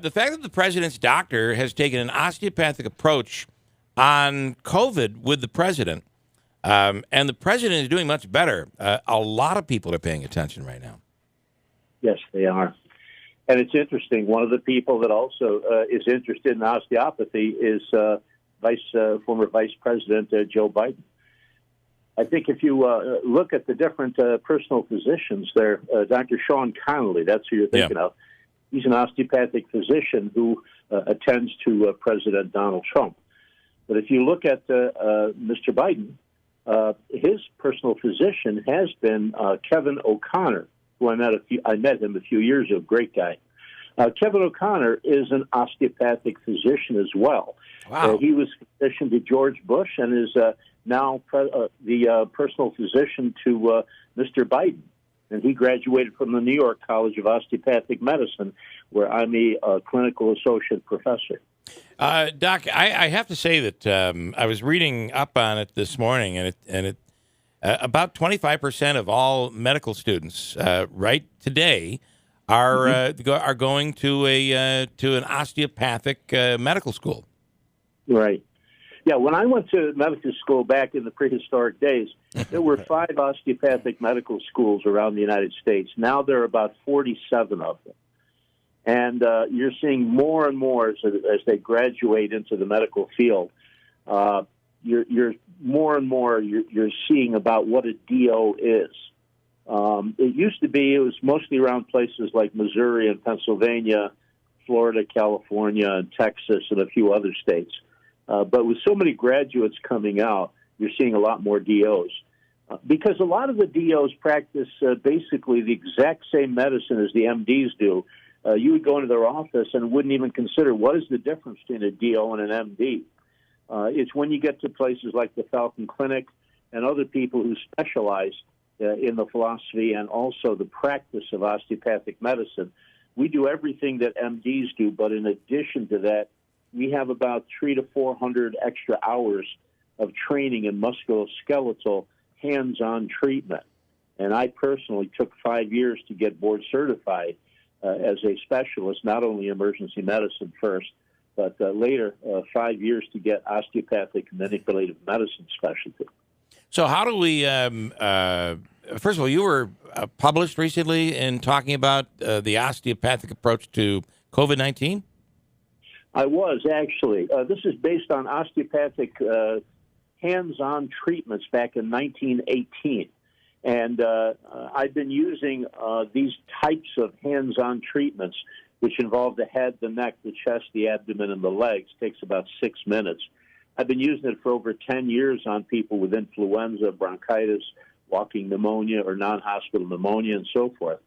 The fact that the president's doctor has taken an osteopathic approach on COVID with the president, and the president is doing much better. A lot of people are paying attention right now. Yes, they are. And it's interesting. One of the people that also is interested in osteopathy is former Vice President Joe Biden. I think if you look at the different personal physicians there, Dr. Sean Connolly, that's who you're thinking of. He's an osteopathic physician who attends to President Donald Trump. But if you look at Mr. Biden, his personal physician has been Kevin O'Connor, who I met him a few years ago. Great guy. Kevin O'Connor is an osteopathic physician as well. Wow. He was physician to George Bush and is now the personal physician to Mr. Biden. And he graduated from the New York College of Osteopathic Medicine, where I'm a clinical associate professor. Doc, I have to say that I was reading up on it this morning, and it about 25% of all medical students right today are going to an osteopathic medical school. Right. Yeah, when I went to medical school back in the prehistoric days, there were 5 osteopathic medical schools around the United States. Now there are about 47 of them. And you're seeing more and more as they graduate into the medical field. You're more and more you're seeing about what a DO is. It used to be it was mostly around places like Missouri and Pennsylvania, Florida, California, and Texas, and a few other states. But with so many graduates coming out, you're seeing a lot more DOs. Because a lot of the DOs practice basically the exact same medicine as the MDs do. You would go into their office and wouldn't even consider what is the difference between a DO and an MD. It's when you get to places like the Falcon Clinic and other people who specialize in the philosophy and also the practice of osteopathic medicine. We do everything that MDs do, but in addition to that, we have about 300 to 400 extra hours of training in musculoskeletal hands-on treatment. And I personally took 5 years to get board certified as a specialist, not only emergency medicine first, but later 5 years to get osteopathic manipulative medicine specialty. So how do we, first of all, you were published recently in talking about the osteopathic approach to COVID-19? I was, actually. This is based on osteopathic hands-on treatments back in 1918. And I've been using these types of hands-on treatments, which involve the head, the neck, the chest, the abdomen, and the legs. It takes about 6 minutes. I've been using it for over 10 years on people with influenza, bronchitis, walking pneumonia, or non-hospital pneumonia, and so forth.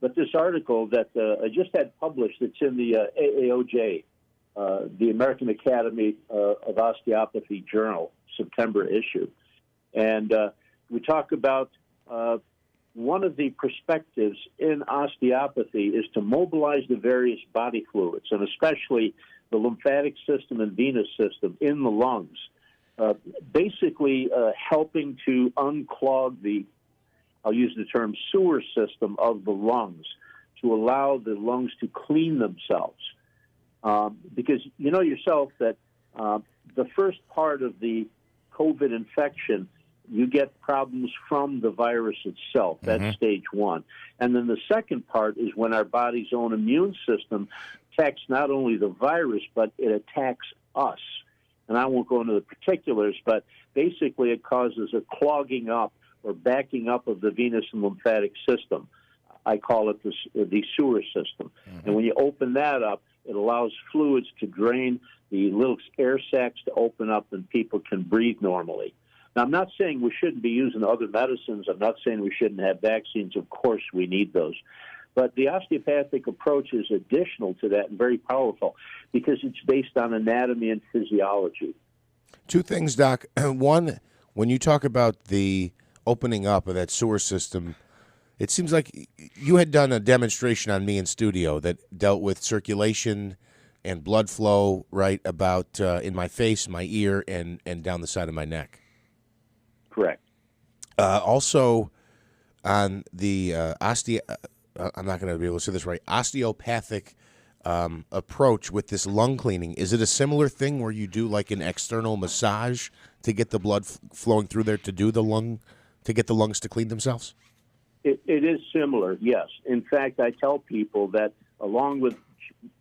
But this article that I just had published, it's in the AAOJ, the American Academy of Osteopathy Journal, September issue. And we talk about one of the perspectives in osteopathy is to mobilize the various body fluids, and especially the lymphatic system and venous system in the lungs, basically helping to unclog the, I'll use the term, sewer system of the lungs to allow the lungs to clean themselves. Because you know yourself that the first part of the COVID infection, you get problems from the virus itself. That's stage one. And then the second part is when our body's own immune system attacks not only the virus, but it attacks us. And I won't go into the particulars, but basically it causes a clogging up or backing up of the venous and lymphatic system. I call it the sewer system. And when you open that up, it allows fluids to drain, the little air sacs to open up, and people can breathe normally. Now, I'm not saying we shouldn't be using other medicines. I'm not saying we shouldn't have vaccines. Of course, we need those. But the osteopathic approach is additional to that and very powerful because it's based on anatomy and physiology. Two things, Doc. One, when you talk about the opening up of that sewer system, it seems like you had done a demonstration on me in studio that dealt with circulation and blood flow, right, about in my face, my ear, and down the side of my neck. Correct. Also, on the I'm not going to be able to say this right, osteopathic approach with this lung cleaning. Is it a similar thing where you do like an external massage to get the blood flowing through there to get the lungs to clean themselves? It is similar, yes. In fact, I tell people that along with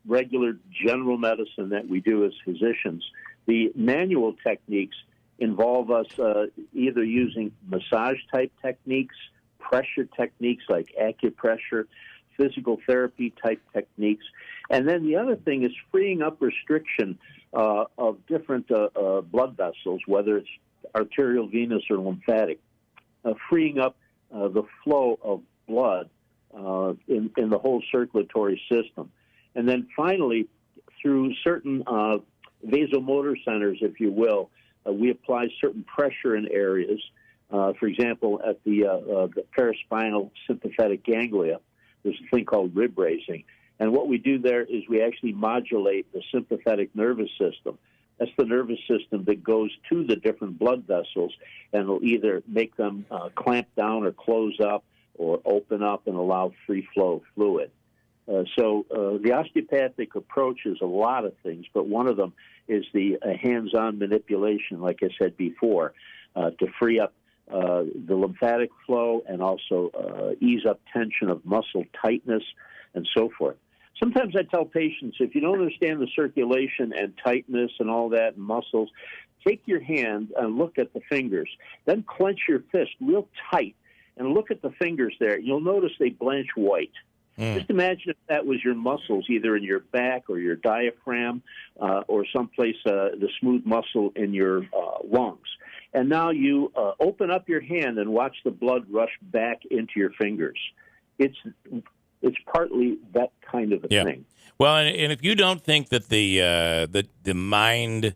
regular general medicine that we do as physicians, the manual techniques involve us either using massage-type techniques, pressure techniques like acupressure, physical therapy-type techniques. And then the other thing is freeing up restriction of different blood vessels, whether it's arterial, venous, or lymphatic, freeing up the flow of blood in the whole circulatory system. And then finally, through certain vasomotor centers, if you will, we apply certain pressure in areas. For example, at the paraspinal sympathetic ganglia, there's a thing called rib raising. And what we do there is we actually modulate the sympathetic nervous system. That's the nervous system that goes to the different blood vessels and will either make them clamp down or close up or open up and allow free flow of fluid. So the osteopathic approach is a lot of things, but one of them is the hands-on manipulation, like I said before, to free up the lymphatic flow and also ease up tension of muscle tightness and so forth. Sometimes I tell patients, if you don't understand the circulation and tightness and all that and muscles, take your hand and look at the fingers. Then clench your fist real tight and look at the fingers there. You'll notice they blanch white. Just imagine if that was your muscles, either in your back or your diaphragm or someplace, the smooth muscle in your lungs. And now you open up your hand and watch the blood rush back into your fingers. It's partly that kind of a thing. Well, and if you don't think that the mind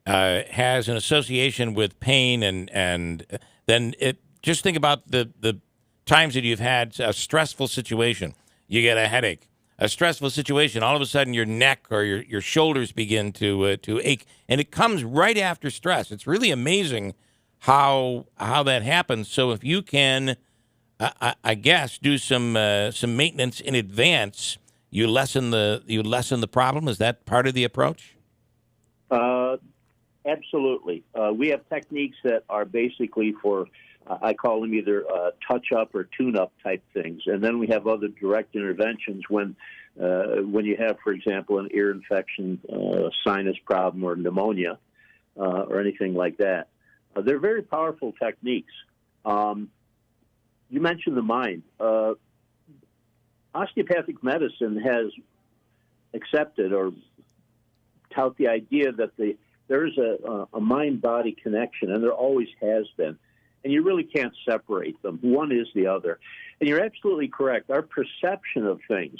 has an association with pain, and then just think about the times that you've had a stressful situation. You get a headache, a stressful situation. All of a sudden, your neck or your shoulders begin to ache, and it comes right after stress. It's really amazing how that happens. So if you can, I guess, do some maintenance in advance, you lessen the problem. Is that part of the approach? Absolutely. We have techniques that are basically for, I call them either touch-up or tune-up type things. And then we have other direct interventions when you have, for example, an ear infection, sinus problem, or pneumonia, or anything like that. They're very powerful techniques. You mentioned the mind. Osteopathic medicine has accepted or tout the idea that there's a mind-body connection, and there always has been. And you really can't separate them. One is the other. And you're absolutely correct. Our perception of things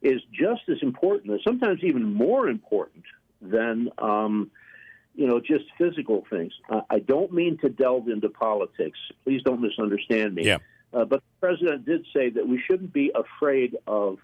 is just as important, sometimes even more important than, just physical things. I don't mean to delve into politics. Please don't misunderstand me. Yeah. But the president did say that we shouldn't be afraid of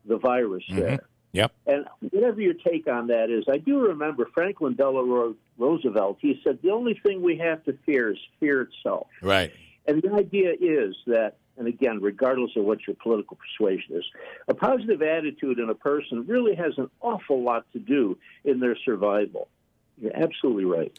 the virus there. Yep. And whatever your take on that is, I do remember Franklin Delano Roosevelt, he said, the only thing we have to fear is fear itself. Right. And the idea is that, and again, regardless of what your political persuasion is, a positive attitude in a person really has an awful lot to do in their survival. You're absolutely right.